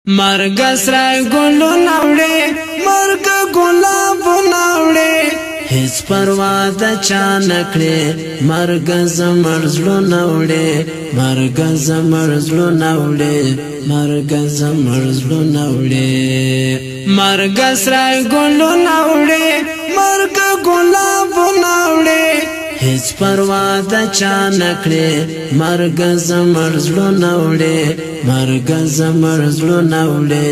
مرگ سرای گلو نوڑے مرگ گلاب نوڑے هیڅ پروا د چا نکړې مرګ زمړ زړه نوړې مرګ زمړ زړه نوړې مرګ زمړ زړه نوړې مرګ سرای ګلو نوړې مرګ ګلاب نوړې هیڅ پروا د چا نکړې مرګ زمړ زړه نوړې مرګ زمړ زړه نوړې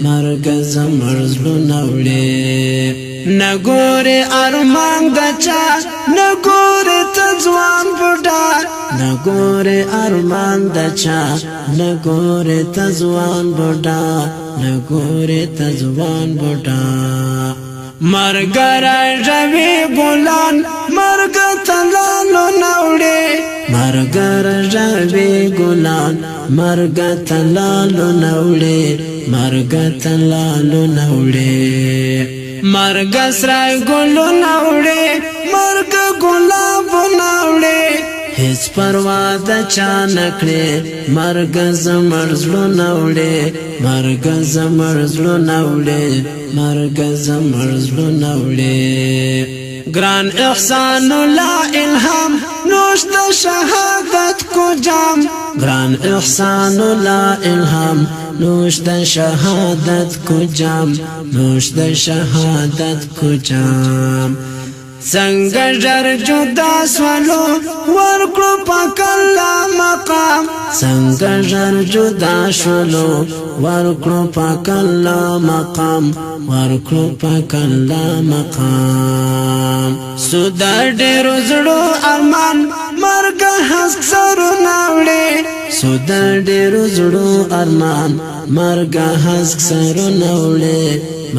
مرګ زمړ زړه نوړې نګورې ارمان دچا نګورې تځوان بډا نګورې ارمان دچا نګورې تځوان بډا نګورې تځوان بډا مرګ راځوي ګلان مرګ تلالو نوړې مرګ راځوي ګلان مرګ تلالو نوړې مرګ تلالو نوړې مرگ سرای گلو نوڑے مرگ گلاب نوڑے هیڅ پروا د چا نکړې مرگ زمړ زړه نوړې مرگ زمړ زړه نوړې مرگ زمړ زړه نوړې ګران احسان الله الهام نوش د شهادت کو جام ګران احسان الله الهام نوش د شهادت کو جام نوش د شهادت کو جام څنګه جر جدا سوالو ورکړو پاک الله مقام څنګه جر جدا شولو ورکړو پاک الله مقام ورکړو پاک الله مقام سودا ډېر زړو ارمان مرګ هسک سره ناوړې سودا ډېر زړو ارمان مرګ هسک سره ناوړې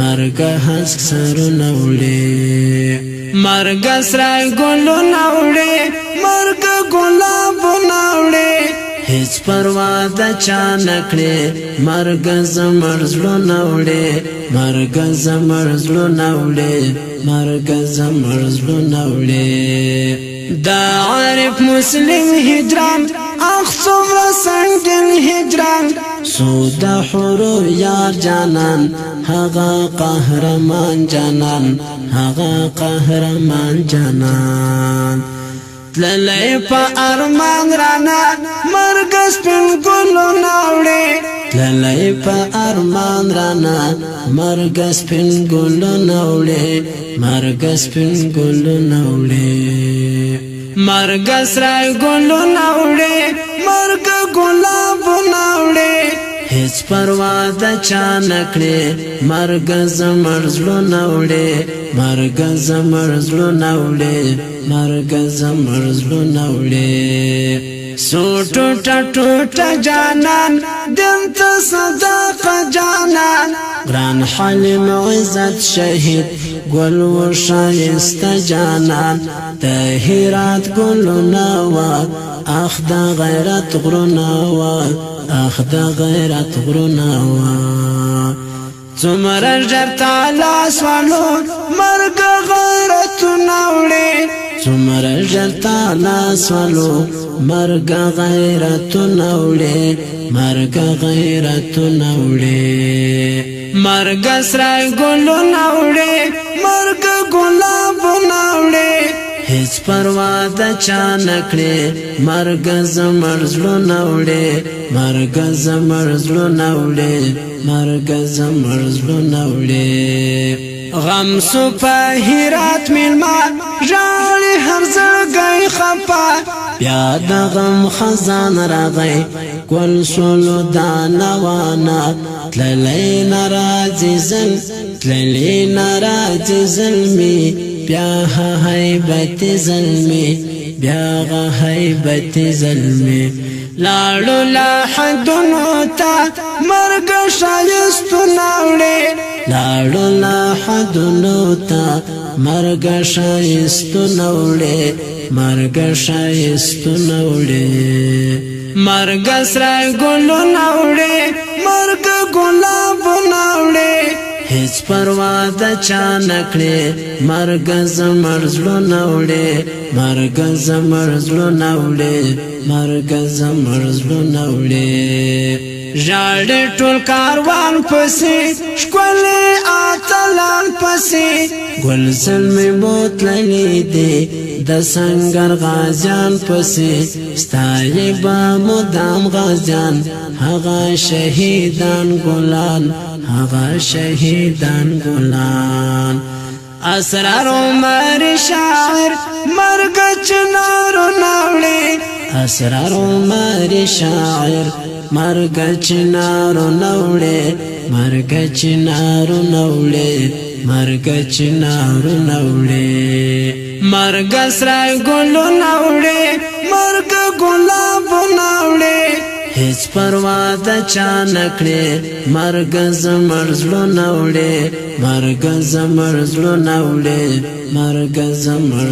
مرګ هسک سره ناوړې مرگ سرای گلو نوڑے مرگ گلاب نوڑے هیڅ پروا د چا نکړې مرگ زمړ زړه نوړې مرگ زمړ زړه نوړې مرگ زمړ زړه نوړې دا عارف مسلم هجران اخ څومره سنگین هجران سودا حورو یار جانان هغه قهرمان جانان هغه قهرمان جانان تللی پا ارمان رانا مرگ سپین گلو نوڑے تللی پا ارمان رانا مرگ سپین گلو نوڑے مرگ سپین گلو نوڑے مرگ سرای گلو نوڑے مرگ گلاب نوڑے هیڅ پروا د چا نکړې مرګ زمړ زړه نوړې مرګ زمړ زړه نوړې مرګ زمړ زړه نوړې سوټو ټټو جانان دمت صدق جانان ګران حلیم عزت شهید ګل و شایست جانان د هرات ګلونه وا اخ د غیرت غرونه وا اخ د غیرت غرونه وا څومره ژر تعالی سوالو مرګ غیرت نوړې څومره ژر تعالی سوالو مرګ غیرت نوړې مرګ غیرت نوړې مرګ سرای ګلو نوړې مرګ ګلاب نوړې هیڅ پروا د چا نکړې مرګ زمړ زړه نوړې مرګ زمړ زړه نوړې مرګ زمړ زړه نوړې غم سو په هرات میلما ژاړي هر زړګی خپه بیا د غم خزان راغی ګل شولو دانوانا تللی ناراضي زل تللی ناراضي زلمي بیا هیبت زلمی بیا هیبت زلمی لاړو لا حدونو تا مرګ شایستو نوړې لاړو لا حدونو تا مرګ شایستو نوړې مرګ شایستو نوړې مرګ سرای ګلو نوړې مرګ ګلاب نوړې هیڅ پروا د چا نکړې مرګ زمړ زړه نوړې مرګ زمړ زړه نوړې مرګ زمړ زړه نوړې ژاړي ټول کاروان پسې ښکلي اتلان پسې ګل زلمې بوتللې دي د سنگر غازیان پسې ستایي به مدام غازیان هغه شهیدان ګلان هغه شهیدان ګلان اسرار عمر شاعر مرګ چنارو ناوړي اسرار عمر شاعر مرګ چنارو ناوړي مرګ چنارو ناوړي مرګ چنارو ناوړي مرګ سره ګلو ناوړي مرګ ګلاب ناوړي هیڅ پروا د چا نکړي مرګ زمړ زړه ناوړي مرګ زمړ زړه ناوړي مرګ زمړ